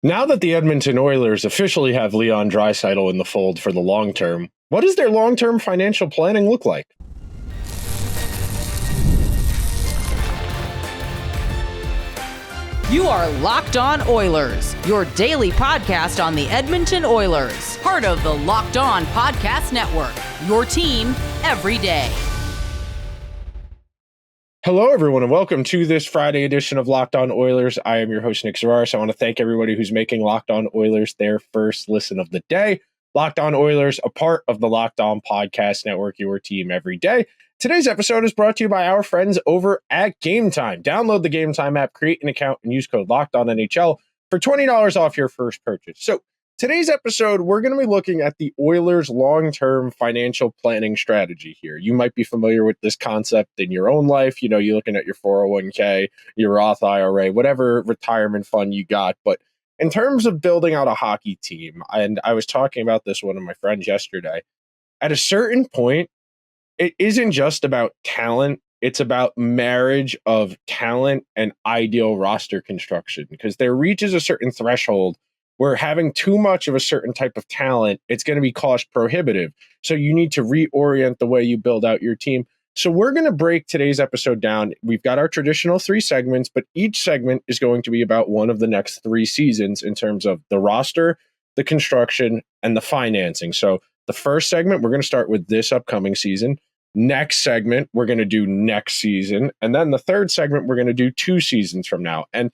Now that the Edmonton Oilers officially have Leon Draisaitl in the fold for the long term, what does their long-term financial planning look like? You are Locked On Oilers, your daily podcast on the Edmonton Oilers, part of the Locked On Podcast Network, your team every day. Hello, everyone, and welcome to this Friday edition of Locked On Oilers. I am your host, Nick Zararis. I want to thank everybody who's making Locked On Oilers their first listen of the day. Locked On Oilers, a part of the Locked On Podcast Network, your team every day. Today's episode is brought to you by our friends over at Gametime. Download the Gametime app, create an account, and use code LOCKEDONNHL for $20 off your first purchase. So today's episode, we're going to be looking at the Oilers' long-term financial planning strategy here. You might be familiar with this concept in your own life. You know, you're looking at your 401k, your Roth IRA, whatever retirement fund you got. But in terms of building out a hockey team, and I was talking about this with one of my friends yesterday, at a certain point, it isn't just about talent. It's about marriage of talent and ideal roster construction, because there reaches a certain threshold where having too much of a certain type of talent, it's going to be cost prohibitive. So you need to reorient the way you build out your team. So we're going to break today's episode down. We've got our traditional 3 segments, but each segment is going to be about one of the next 3 seasons in terms of the roster, the construction, and the financing. So the first segment, we're going to start with this upcoming season. Next segment, we're going to do next season. And then the third segment, we're going to do 2 seasons from now. And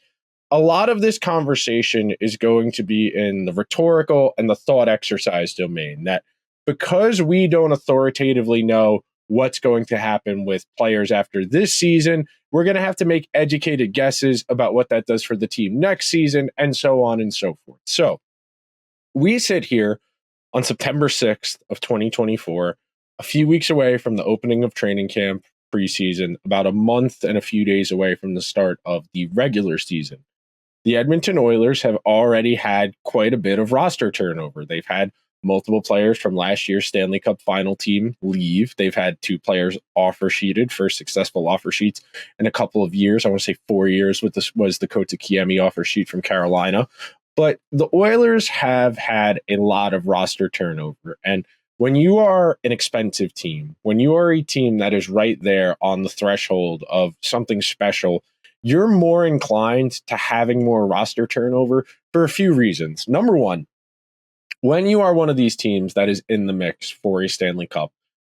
a lot of this conversation is going to be in the rhetorical and the thought exercise domain, that because we don't authoritatively know what's going to happen with players after this season, we're going to have to make educated guesses about what that does for the team next season, and so on and so forth. So we sit here on September 6th of 2024, a few weeks away from the opening of training camp preseason, about a month and a few days away from the start of the regular season. The Edmonton Oilers have already had quite a bit of roster turnover. They've had multiple players from last year's Stanley Cup final team leave. They've had 2 players offer sheeted, first successful offer sheets in a couple of years. I want to say 4 years with this was the Kotkaniemi offer sheet from Carolina. But the Oilers have had a lot of roster turnover. And when you are an expensive team, when you are a team that is right there on the threshold of something special, you're more inclined to having more roster turnover for a few reasons. Number one, when you are one of these teams that is in the mix for a Stanley Cup,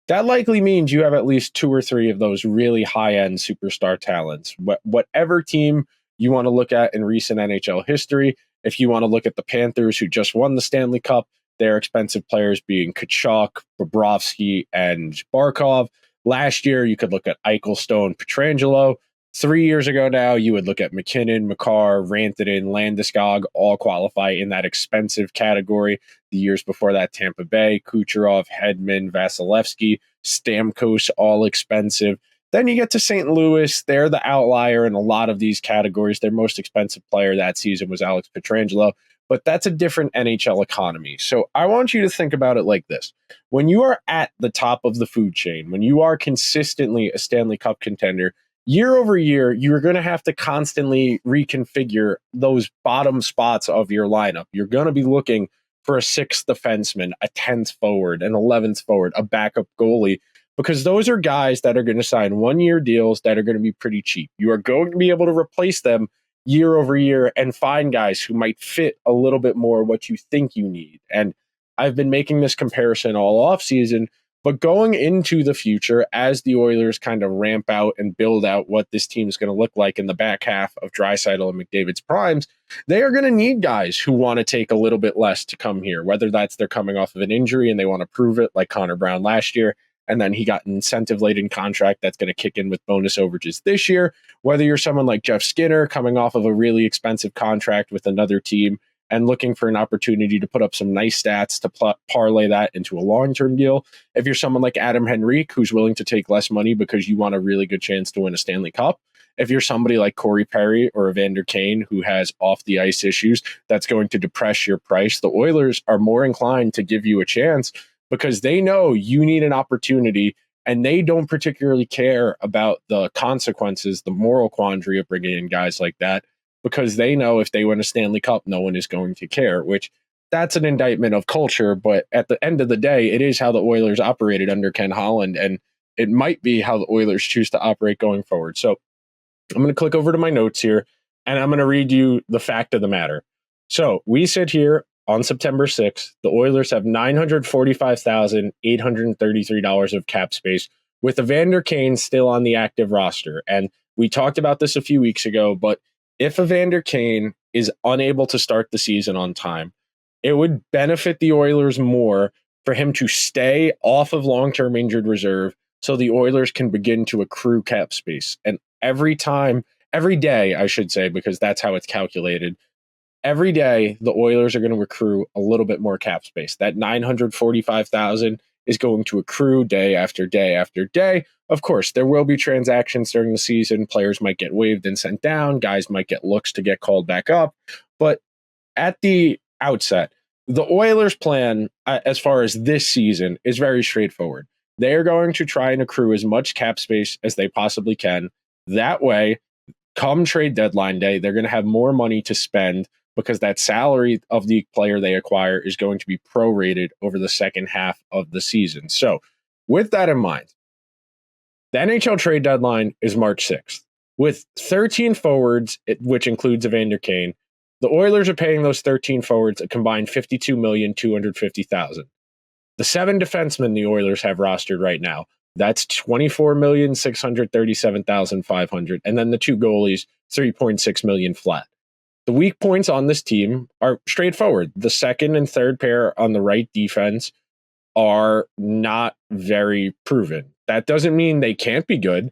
that likely means you have at least 2 or 3 of those really high-end superstar talents. Whatever team you want to look at in recent NHL history, if you want to look at the Panthers, who just won the Stanley Cup, their expensive players being Tkachuk, Bobrovsky, and Barkov. Last year, you could look at Eichel, Stone, Pietrangelo. 3 years ago now, you would look at McKinnon, Makar, Rantanen, Landeskog, all qualify in that expensive category. The years before that, Tampa Bay, Kucherov, Hedman, Vasilevsky, Stamkos, all expensive. Then you get to St. Louis. They're the outlier in a lot of these categories. Their most expensive player that season was Alex Pietrangelo, but that's a different NHL economy. So I want you to think about it like this. When you are at the top of the food chain, when you are consistently a Stanley Cup contender, year over year, you're going to have to constantly reconfigure those bottom spots of your lineup. You're going to be looking for a 6th defenseman, a 10th forward, an 11th forward, a backup goalie, because those are guys that are going to sign 1-year deals that are going to be pretty cheap. You are going to be able to replace them year over year and find guys who might fit a little bit more what you think you need. And I've been making this comparison all offseason, but going into the future, as the Oilers kind of ramp out and build out what this team is going to look like in the back half of Draisaitl and McDavid's primes, they are going to need guys who want to take a little bit less to come here, whether that's they're coming off of an injury and they want to prove it, like Connor Brown last year, and then he got an incentive-laden contract that's going to kick in with bonus overages this year, whether you're someone like Jeff Skinner coming off of a really expensive contract with another team and looking for an opportunity to put up some nice stats to parlay that into a long-term deal. If you're someone like Adam Henrique, who's willing to take less money because you want a really good chance to win a Stanley Cup. If you're somebody like Corey Perry or Evander Kane, who has off-the-ice issues, that's going to depress your price. The Oilers are more inclined to give you a chance because they know you need an opportunity and they don't particularly care about the consequences, the moral quandary of bringing in guys like that. because they know if they win a Stanley Cup, no one is going to care, which that's an indictment of culture. But at the end of the day, it is how the Oilers operated under Ken Holland, and it might be how the Oilers choose to operate going forward. So I'm going to click over to my notes here, and I'm going to read you the fact of the matter. So we sit here on September 6th. The Oilers have $945,833 of cap space, with Evander Kane still on the active roster. And we talked about this a few weeks ago, but if Evander Kane is unable to start the season on time, it would benefit the Oilers more for him to stay off of long-term injured reserve so the Oilers can begin to accrue cap space. And every day, I should say, because that's how it's calculated, every day the Oilers are going to accrue a little bit more cap space. That 945,000 is going to accrue day after day after day. Of course, there will be transactions during the season. Players might get waived and sent down. Guys might get looks to get called back up. But at the outset, the Oilers' plan, as far as this season, is very straightforward. They are going to try and accrue as much cap space as they possibly can. That way, come trade deadline day, they're going to have more money to spend because that salary of the player they acquire is going to be prorated over the second half of the season. So with that in mind, the NHL trade deadline is March 6th. With 13 forwards, which includes Evander Kane, the Oilers are paying those 13 forwards a combined $52,250,000. The 7 defensemen the Oilers have rostered right now, that's $24,637,500, and then the 2 goalies, $3.6 million flat. The weak points on this team are straightforward. The second and third pair on the right defense are not very proven. That doesn't mean they can't be good.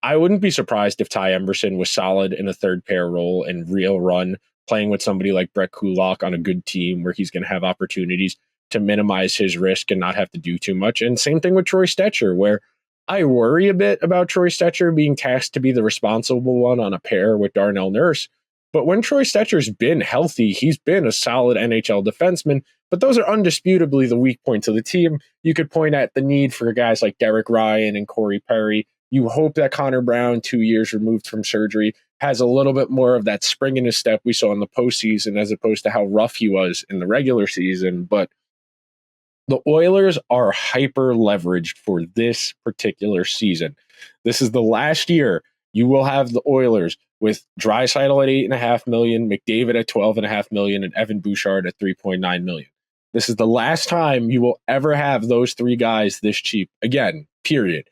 I wouldn't be surprised if Ty Emberson was solid in a third pair role and real run, playing with somebody like Brett Kulak on a good team where he's going to have opportunities to minimize his risk and not have to do too much. And same thing with Troy Stecher, where I worry a bit about Troy Stecher being tasked to be the responsible one on a pair with Darnell Nurse. But when Troy Stecher's been healthy, he's been a solid NHL defenseman. But those are undisputably the weak points of the team. You could point at the need for guys like Derek Ryan and Corey Perry. You hope that Connor Brown, 2 years removed from surgery, has a little bit more of that spring in his step we saw in the postseason as opposed to how rough he was in the regular season. But the Oilers are hyper leveraged for this particular season. This is the last year you will have the Oilers with Draisaitl at $8.5 million, McDavid at $12.5 million, and Evan Bouchard at $3.9 million. This is the last time you will ever have those 3 guys this cheap. Again, period.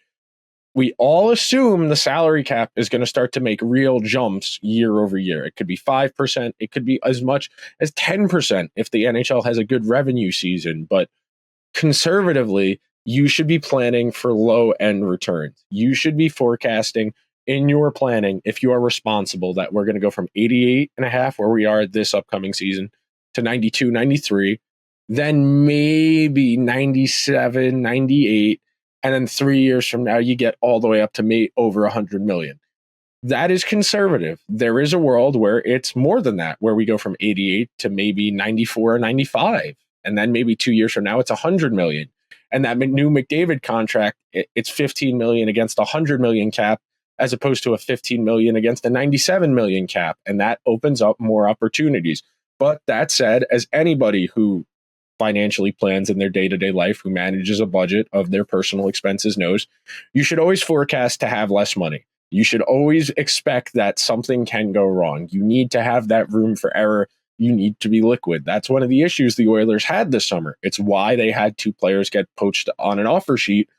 We all assume the salary cap is going to start to make real jumps year over year. It could be 5%. It could be as much as 10% if the NHL has a good revenue season. But conservatively, you should be planning for low-end returns. You should be forecasting in your planning, if you are responsible, that we're going to go from 88.5, where we are this upcoming season, to 92, 93, then maybe 97, 98, and then 3 years from now, you get all the way up to over 100 million. That is conservative. There is a world where it's more than that, where we go from 88 to maybe 94 or 95. And then maybe 2 years from now, it's 100 million. And that new McDavid contract, it's 15 million against 100 million cap, as opposed to a 15 million against a 97 million cap. And that opens up more opportunities. But that said, as anybody who financially plans in their day-to-day life, who manages a budget of their personal expenses knows, you should always forecast to have less money. You should always expect that something can go wrong. You need to have that room for error. You need to be liquid. That's one of the issues the Oilers had this summer. It's why they had 2 players get poached on an offer sheet.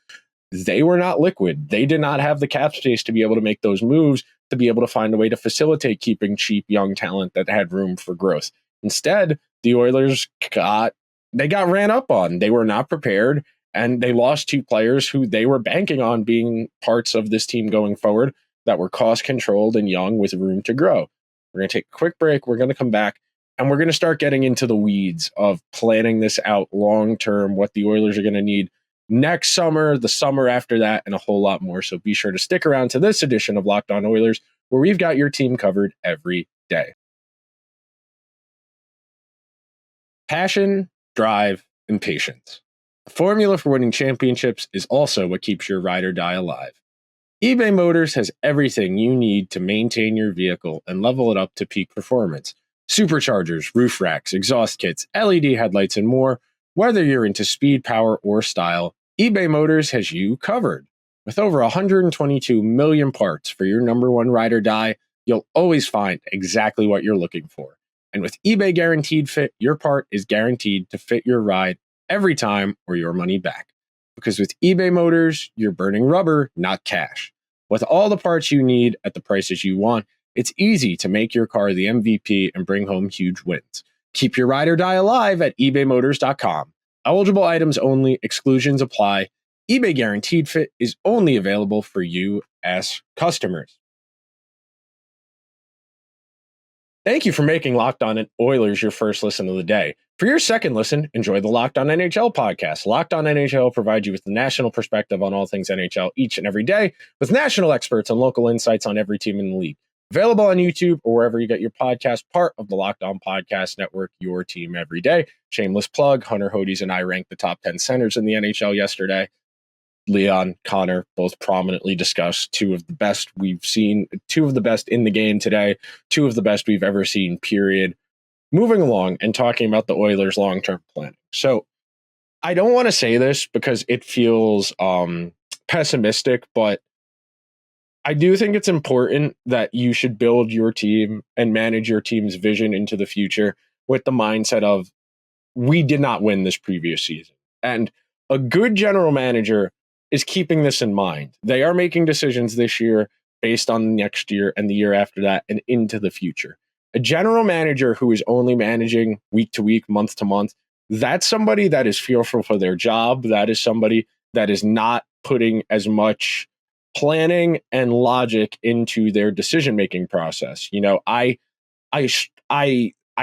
They were not liquid. They did not have the cap space to be able to make those moves, to be able to find a way to facilitate keeping cheap young talent that had room for growth. Instead, the Oilers got ran up on. They were not prepared, and they lost 2 players who they were banking on being parts of this team going forward that were cost-controlled and young with room to grow. We're going to take a quick break. We're going to come back, and we're going to start getting into the weeds of planning this out long-term, what the Oilers are going to need next summer, the summer after that, and a whole lot more. So be sure to stick around to this edition of Locked On Oilers, where we've got your team covered every day. Passion, drive, and patience. The formula for winning championships is also what keeps your ride or die alive. eBay Motors has everything you need to maintain your vehicle and level it up to peak performance. Superchargers, roof racks, exhaust kits, LED headlights, and more. Whether you're into speed, power, or style, eBay Motors has you covered. With over 122 million parts for your number one ride or die, you'll always find exactly what you're looking for. And with eBay Guaranteed Fit, your part is guaranteed to fit your ride every time or your money back. Because with eBay Motors, you're burning rubber, not cash. With all the parts you need at the prices you want, it's easy to make your car the MVP and bring home huge wins. Keep your ride or die alive at ebaymotors.com. Eligible items only, exclusions apply. eBay Guaranteed Fit is only available for U.S. customers. Thank you for making Locked On Oilers your first listen of the day. For your second listen, enjoy the Locked On NHL podcast. Locked On NHL provides you with the national perspective on all things NHL each and every day, with national experts and local insights on every team in the league. Available on YouTube or wherever you get your podcast, part of the Locked On Podcast Network, your team every day. Shameless plug, Hunter Hodes and I ranked the top 10 centers in the NHL yesterday. Leon, Connor, both prominently discussed two of the best we've seen, two of the best in the game today, two of the best we've ever seen, period. Moving along and talking about the Oilers' long-term planning. So I don't want to say this because it feels pessimistic, but I do think it's important that you should build your team and manage your team's vision into the future with the mindset of, we did not win this previous season. And a good general manager is keeping this in mind. They are making decisions this year based on next year and the year after that and into the future. A general manager who is only managing week to week, month to month, that's somebody that is fearful for their job. That is somebody that is not putting as much planning and logic into their decision-making process. You know, I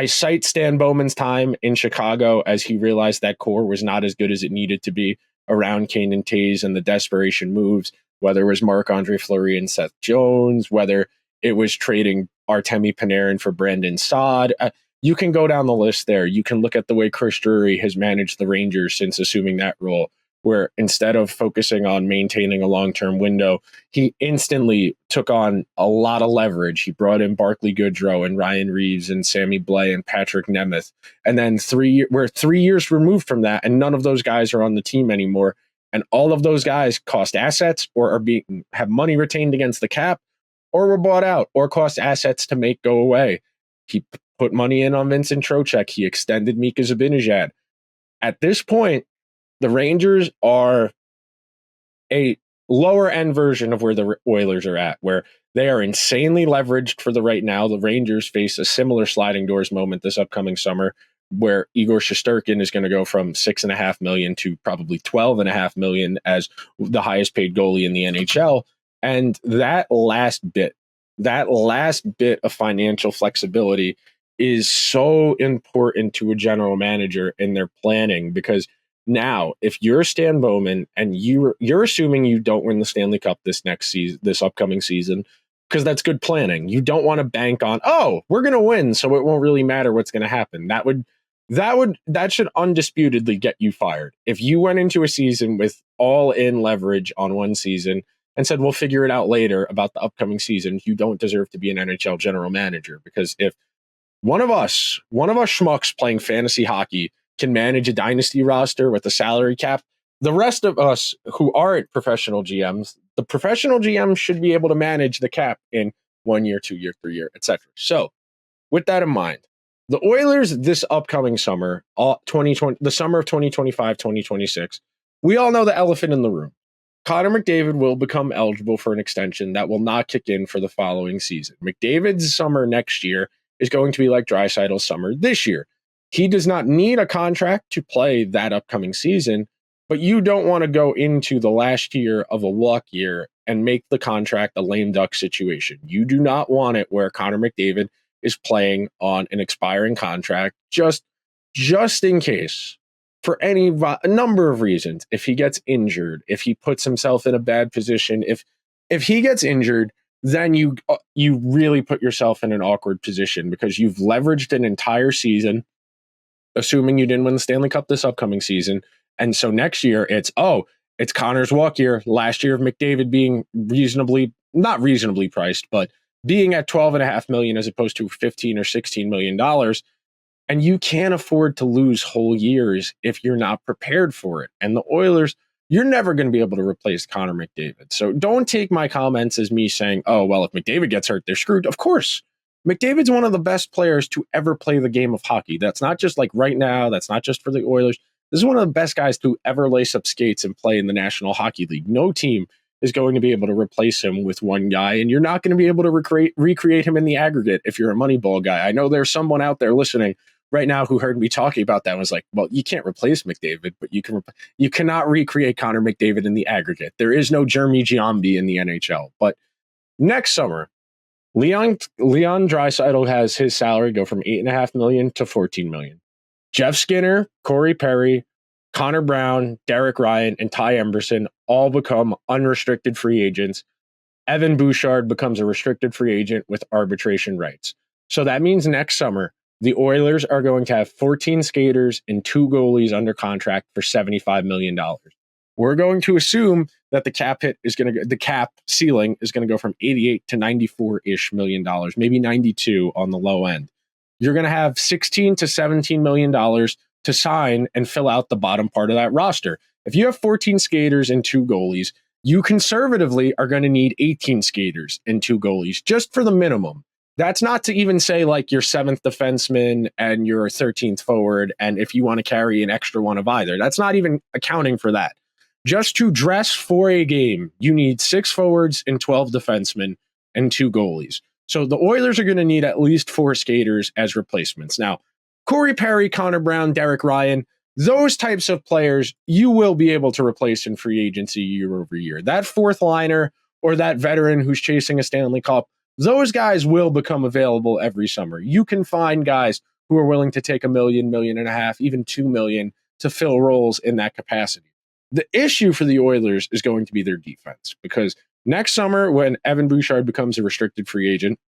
cite Stan Bowman's time in Chicago as he realized that core was not as good as it needed to be around Kane and Taves and the desperation moves, whether it was Marc-Andre Fleury and Seth Jones, whether it was trading Artemi Panarin for Brandon Saad. You can go down the list there. You can look at the way Chris Drury has managed the Rangers since assuming that role, where instead of focusing on maintaining a long-term window, he instantly took on a lot of leverage. He brought in Barclay Goodrow and Ryan Reeves and Sammy Blais and Patrick Nemeth. And then we're 3 years removed from that, and none of those guys are on the team anymore. And all of those guys cost assets or have money retained against the cap, or were bought out or cost assets to make go away. He put money in on Vincent Trocheck. He extended Mika Zibanejad. At this point, the Rangers are a lower end version of where the Oilers are at, where they are insanely leveraged for the right now. The Rangers face a similar sliding doors moment this upcoming summer, where Igor Shesterkin is going to go from $6.5 million to probably $12.5 million as the highest paid goalie in the NHL. And that last bit of financial flexibility is so important to a general manager in their planning, because now, if you're Stan Bowman and you're assuming you don't win the Stanley Cup this upcoming season, because that's good planning. You don't want to bank on, we're going to win, so it won't really matter what's going to happen. That should undisputedly get you fired. If you went into a season with all in leverage on one season and said, we'll figure it out later about the upcoming season, you don't deserve to be an NHL general manager. Because if one of us schmucks playing fantasy hockey can manage a dynasty roster with a salary cap, the rest of us who aren't professional GMs, the professional GMs should be able to manage the cap in 1 year, 2 year, 3 year, etc. So with that in mind, the Oilers this upcoming summer, 2020, the summer of 2025, 2026, we all know the elephant in the room. Connor McDavid will become eligible for an extension that will not kick in for the following season. McDavid's summer next year is going to be like Draisaitl's summer this year. He does not need a contract to play that upcoming season, but you don't want to go into the last year of a luck year and make the contract a lame duck situation. You do not want it where Connor McDavid is playing on an expiring contract just in case, for a number of reasons. If he gets injured, if he puts himself in a bad position, if he gets injured, then you really put yourself in an awkward position, because you've leveraged an entire season, assuming you didn't win the Stanley Cup this upcoming season. And so next year it's, It's Connor's walk year. Last year of McDavid being not reasonably priced, but being at $12.5 million as opposed to $15 or $16 million. And you can't afford to lose whole years if you're not prepared for it. And the Oilers, you're never going to be able to replace Connor McDavid. So don't take my comments as me saying, oh, well, if McDavid gets hurt, they're screwed. Of course, McDavid's one of the best players to ever play the game of hockey. That's not just like right now. That's not just for the Oilers. This is one of the best guys to ever lace up skates and play in the National Hockey League. No team is going to be able to replace him with one guy, and you're not going to be able to recreate him in the aggregate if you're a Moneyball guy. I know there's someone out there listening right now who heard me talking about that and was like, well, you can't replace McDavid, but you cannot recreate Connor McDavid in the aggregate. There is no Jeremy Giambi in the NHL. But next summer, Leon Draisaitl has his salary go from $8.5 million to $14 million. Jeff Skinner, Corey Perry, Connor Brown, Derek Ryan, and Ty Emberson all become unrestricted free agents. Evan Bouchard becomes a restricted free agent with arbitration rights. So that means next summer, the Oilers are going to have 14 skaters and 2 goalies under contract for $75 million. We're going to assume that the cap ceiling is going to go from 88 to 94-ish million dollars, maybe 92 on the low end. You're going to have 16 to 17 million dollars to sign and fill out the bottom part of that roster. If you have 14 skaters and 2 goalies, you conservatively are going to need 18 skaters and 2 goalies just for the minimum. That's not to even say like your 7th defenseman and your 13th forward, and if you want to carry an extra one of either. That's not even accounting for that. Just to dress for a game, you need 6 forwards and 12 defensemen and 2 goalies. So the Oilers are going to need at least 4 skaters as replacements. Now, Corey Perry, Connor Brown, Derek Ryan, those types of players you will be able to replace in free agency year over year. That 4th liner or that veteran who's chasing a Stanley Cup, those guys will become available every summer. You can find guys who are willing to take $1 million, $1.5 million, even $2 million to fill roles in that capacity. The issue for the Oilers is going to be their defense, because next summer, when Evan Bouchard becomes a restricted free agent,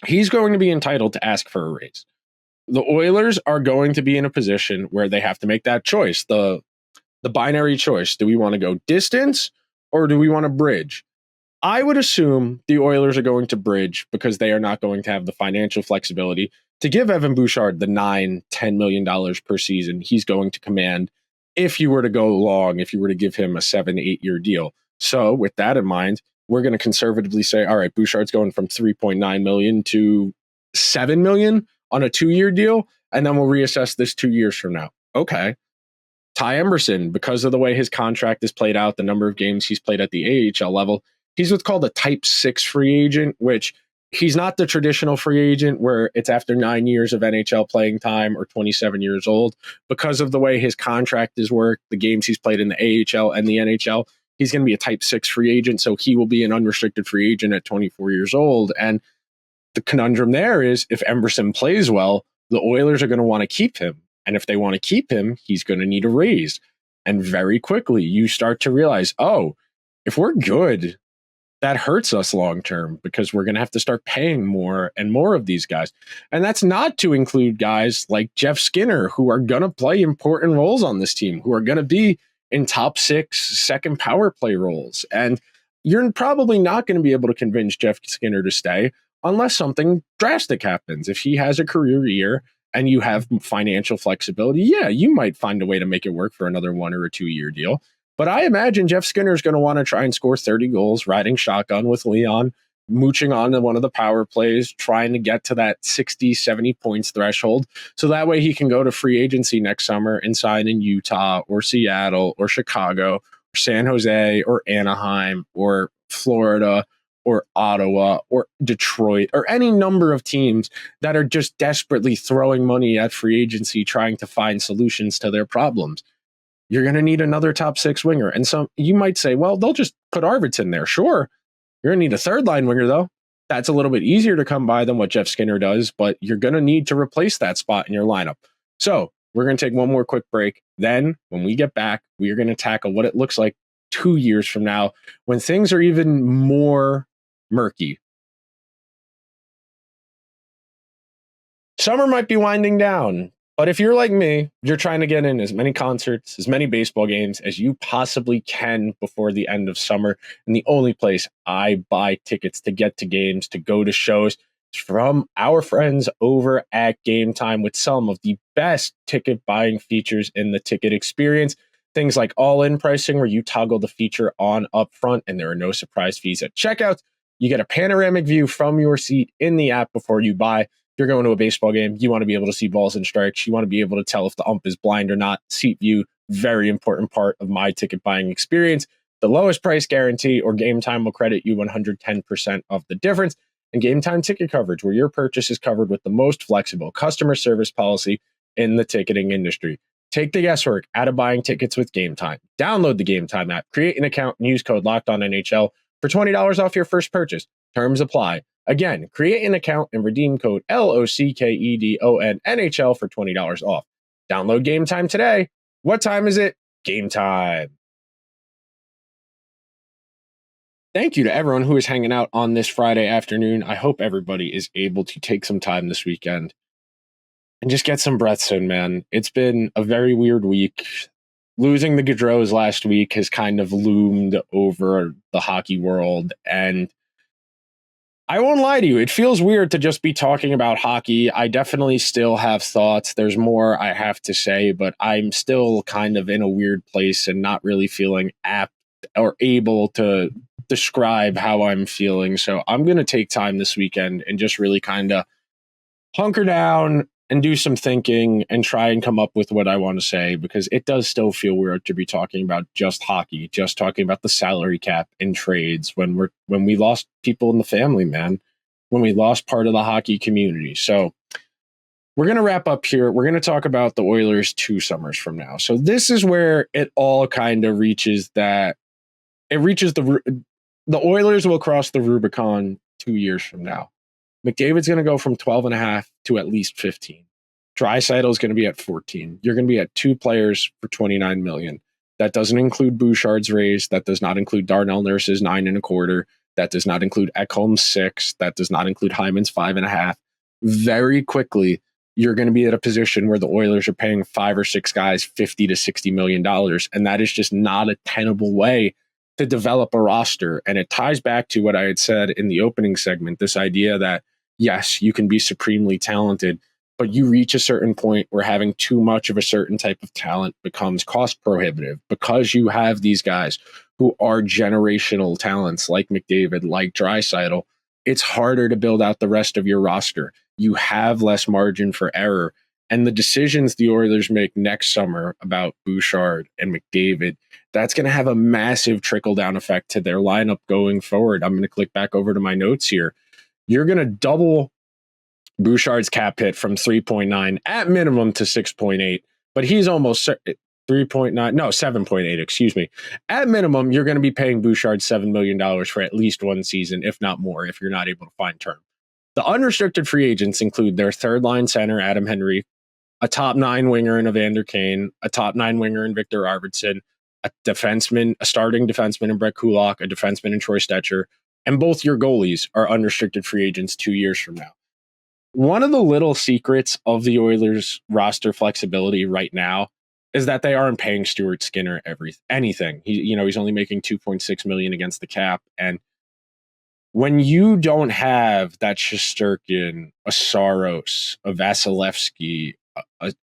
he's going to be entitled to ask for a raise. The Oilers are going to be in a position where they have to make that choice, the binary choice. Do we want to go distance or do we want to bridge? I would assume the Oilers are going to bridge because they are not going to have the financial flexibility to give Evan Bouchard the $9-10 million per season he's going to command if you were to go long, if you were to give him a 7-8 year deal. So with that in mind, we're going to conservatively say, all right, Bouchard's going from $3.9 million to $7 million on a 2-year deal, and then we'll reassess this 2 years from now. Okay. Ty Emberson, because of the way his contract is played out, the number of games he's played at the AHL level, he's what's called a type 6 free agent, which he's not the traditional free agent where it's after 9 years of NHL playing time or 27 years old. Because of the way his contract is worked, the games he's played in the AHL and the NHL, he's going to be a type 6 free agent. So he will be an unrestricted free agent at 24 years old. And the conundrum there is if Emberson plays well, the Oilers are going to want to keep him. And if they want to keep him, he's going to need a raise. And very quickly, you start to realize, oh, if we're good, that hurts us long term because we're going to have to start paying more and more of these guys. And that's not to include guys like Jeff Skinner, who are going to play important roles on this team, who are going to be in top 6 second power play roles. And you're probably not going to be able to convince Jeff Skinner to stay unless something drastic happens. If he has a career year and you have financial flexibility, yeah, you might find a way to make it work for another 1 or a 2 year deal. But I imagine Jeff Skinner is going to want to try and score 30 goals, riding shotgun with Leon, mooching on to one of the power plays, trying to get to that 60, 70 points threshold. So that way he can go to free agency next summer and sign in Utah or Seattle or Chicago or San Jose or Anaheim or Florida or Ottawa or Detroit or any number of teams that are just desperately throwing money at free agency, trying to find solutions to their problems. You're going to need another top 6 winger. And so you might say, well, they'll just put Arvidsson there. Sure. You're going to need a 3rd line winger, though. That's a little bit easier to come by than what Jeff Skinner does, but you're going to need to replace that spot in your lineup. So we're going to take one more quick break. Then when we get back, we are going to tackle what it looks like 2 years from now when things are even more murky. Summer might be winding down. But if you're like me, you're trying to get in as many concerts, as many baseball games as you possibly can before the end of summer. And the only place I buy tickets to get to games, to go to shows, is from our friends over at Gametime with some of the best ticket buying features in the ticket experience. Things like all-in pricing, where you toggle the feature on up front and there are no surprise fees at checkout. You get a panoramic view from your seat in the app before you buy. You're going to a baseball game, you want to be able to see balls and strikes. You want to be able to tell if the ump is blind or not. Seat view, very important part of my ticket buying experience. The lowest price guarantee, or Gametime will credit you 110% of the difference. And Gametime ticket coverage, where your purchase is covered with the most flexible customer service policy in the ticketing industry. Take the guesswork out of buying tickets with Gametime. Download the Gametime app, create an account, and use code LOCKEDONNHL for $20 off your first purchase. Terms apply. Again, create an account and redeem code LOCKEDONNHL for $20 off. Download Gametime today. What time is it? Game time. Thank you to everyone who is hanging out on this Friday afternoon. I hope everybody is able to take some time this weekend and just get some breaths in, man. It's been a very weird week. Losing the Gaudreaus last week has kind of loomed over the hockey world, and I won't lie to you, it feels weird to just be talking about hockey. I definitely still have thoughts. There's more I have to say, but I'm still kind of in a weird place and not really feeling apt or able to describe how I'm feeling. So I'm going to take time this weekend and just really kind of hunker down and do some thinking and try and come up with what I want to say, because it does still feel weird to be talking about just hockey, just talking about the salary cap and trades when we lost people in the family, man, when we lost part of the hockey community. So we're going to wrap up here. We're going to talk about the Oilers 2 summers from now. So this is where it all kind of reaches the Oilers will cross the Rubicon 2 years from now. McDavid's going to go from 12.5 to at least 15. Draisaitl is going to be at 14. You're going to be at 2 players for $29 million. That doesn't include Bouchard's raise. That does not include Darnell Nurse's 9.25. That does not include Ekholm's 6. That does not include Hyman's 5.5. Very quickly, you're going to be at a position where the Oilers are paying 5 or 6 guys $50 to $60 million. And that is just not a tenable way to develop a roster. And it ties back to what I had said in the opening segment, this idea that, yes, you can be supremely talented, but you reach a certain point where having too much of a certain type of talent becomes cost prohibitive, because you have these guys who are generational talents like McDavid, like Draisaitl. It's harder to build out the rest of your roster. You have less margin for error. And the decisions the Oilers make next summer about Bouchard and McDavid, that's going to have a massive trickle-down effect to their lineup going forward. I'm going to click back over to my notes here. You're going to double Bouchard's cap hit from 3.9 at minimum to 6.8, but he's almost 7.8, excuse me. At minimum, you're going to be paying Bouchard $7 million for at least one season, if not more, if you're not able to find term. The unrestricted free agents include their third-line center, Adam Henry, a top 9 winger in Evander Kane, a top 9 winger in Victor Arvidsson, a starting defenseman in Brett Kulak, a defenseman in Troy Stetcher, and both your goalies are unrestricted free agents 2 years from now. One of the little secrets of the Oilers roster flexibility right now is that they aren't paying Stuart Skinner anything. He's only making $2.6 million against the cap, and when you don't have that Shesterkin, a Saros, a Vasilevsky,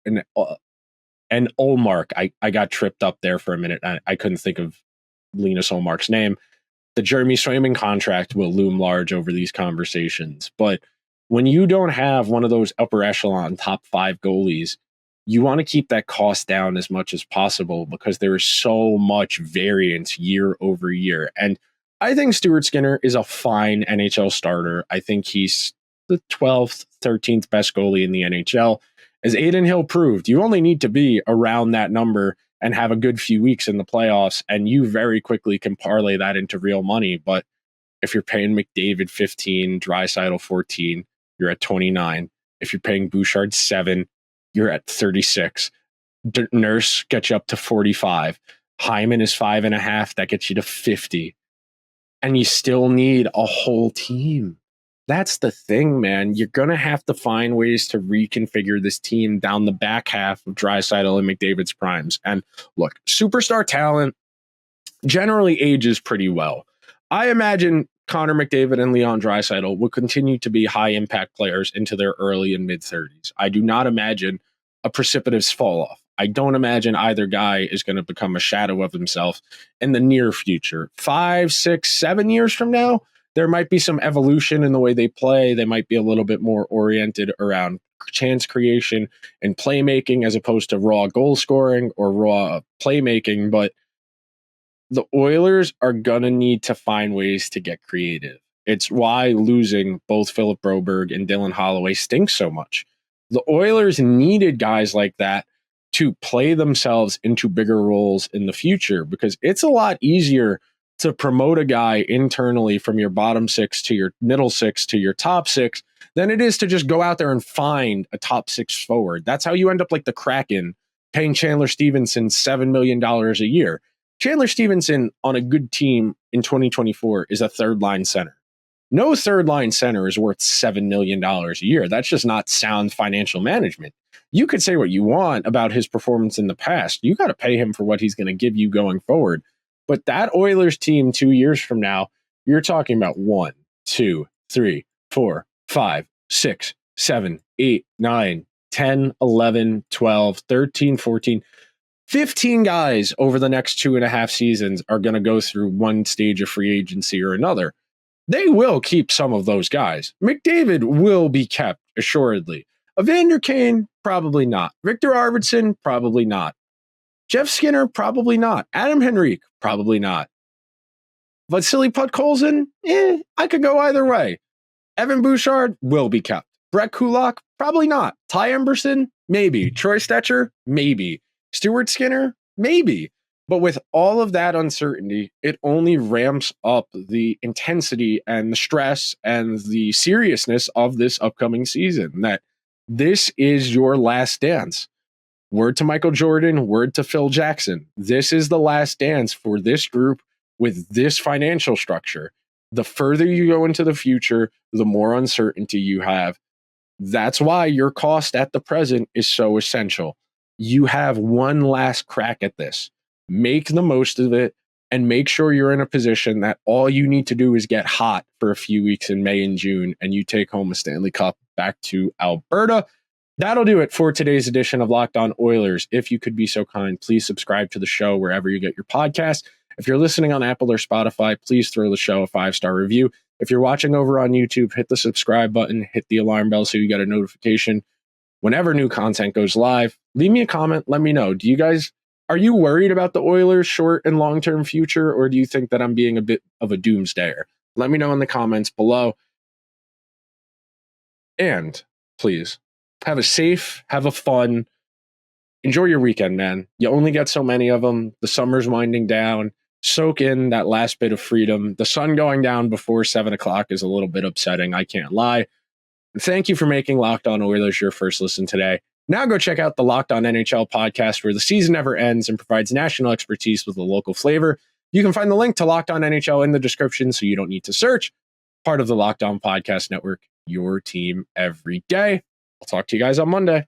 and Ullmark, I got tripped up there for a minute. I couldn't think of Linus Ullmark's name. The Jeremy Swayman contract will loom large over these conversations. But when you don't have one of those upper echelon top 5 goalies, you want to keep that cost down as much as possible, because there is so much variance year over year. And I think Stuart Skinner is a fine NHL starter. I think he's the 12th, 13th best goalie in the NHL. As Adin Hill proved, you only need to be around that number and have a good few weeks in the playoffs, and you very quickly can parlay that into real money. But if you're paying McDavid 15, Draisaitl 14, you're at 29. If you're paying Bouchard 7, you're at 36. Nurse gets you up to 45. Hyman is 5.5. That gets you to 50. And you still need a whole team. That's the thing, man. You're going to have to find ways to reconfigure this team down the back half of Draisaitl and McDavid's primes. And look, superstar talent generally ages pretty well. I imagine Connor McDavid and Leon Draisaitl will continue to be high impact players into their early and mid 30s. I do not imagine a precipitous fall off. I don't imagine either guy is going to become a shadow of himself in the near future. 5, 6, 7 years from now, there might be some evolution in the way they play. They might be a little bit more oriented around chance creation and playmaking as opposed to raw goal scoring or raw playmaking. But the Oilers are going to need to find ways to get creative. It's why losing both Philip Broberg and Dylan Holloway stinks so much. The Oilers needed guys like that to play themselves into bigger roles in the future, because it's a lot easier to promote a guy internally from your bottom six to your middle six to your top six than it is to just go out there and find a top six forward. That's how you end up like the Kraken paying Chandler Stevenson $7 million a year. Chandler Stevenson on a good team in 2024 is a third line center. No third line center is worth $7 million a year. That's just not sound financial management. You could say what you want about his performance in the past. You got to pay him for what he's going to give you going forward. But that Oilers team 2 years from now, you're talking about 1, 2, 3, 4, 5, 6, 7, 8, 9, 10, 11, 12, 13, 14, 15 guys over the next 2.5 seasons are going to go through one stage of free agency or another. They will keep some of those guys. McDavid will be kept, assuredly. Evander Kane, probably not. Victor Arvidsson, probably not. Jeff Skinner, probably not. Adam Henrique, probably not. Vasily Podkolzin, I could go either way. Evan Bouchard will be kept. Brett Kulak, probably not. Ty Emberson, maybe. Troy Stetcher, maybe. Stuart Skinner, maybe. But with all of that uncertainty, it only ramps up the intensity and the stress and the seriousness of this upcoming season, that this is your last dance. Word to Michael Jordan, word to Phil Jackson. This is the last dance for this group with this financial structure. The further you go into the future, the more uncertainty you have. That's why your cost at the present is so essential. You have one last crack at this. Make the most of it and make sure you're in a position that all you need to do is get hot for a few weeks in May and June, and you take home a Stanley Cup back to Alberta. That'll do it for today's edition of Locked On Oilers. If you could be so kind, please subscribe to the show wherever you get your podcast. If you're listening on Apple or Spotify, please throw the show a 5-star review. If you're watching over on YouTube, hit the subscribe button, hit the alarm bell so you get a notification whenever new content goes live. Leave me a comment. Let me know. Are you worried about the Oilers' short and long-term future, or do you think that I'm being a bit of a doomsdayer? Let me know in the comments below. And please, have a safe, have a fun, enjoy your weekend, man. You only get so many of them. The summer's winding down. Soak in that last bit of freedom. The sun going down before 7 o'clock is a little bit upsetting, I can't lie. Thank you for making Locked On Oilers your first listen today. Now go check out the Locked On NHL podcast, where the season never ends and provides national expertise with a local flavor. You can find the link to Locked On NHL in the description, so you don't need to search. Part of the Locked On Podcast Network, your team every day. I'll talk to you guys on Monday.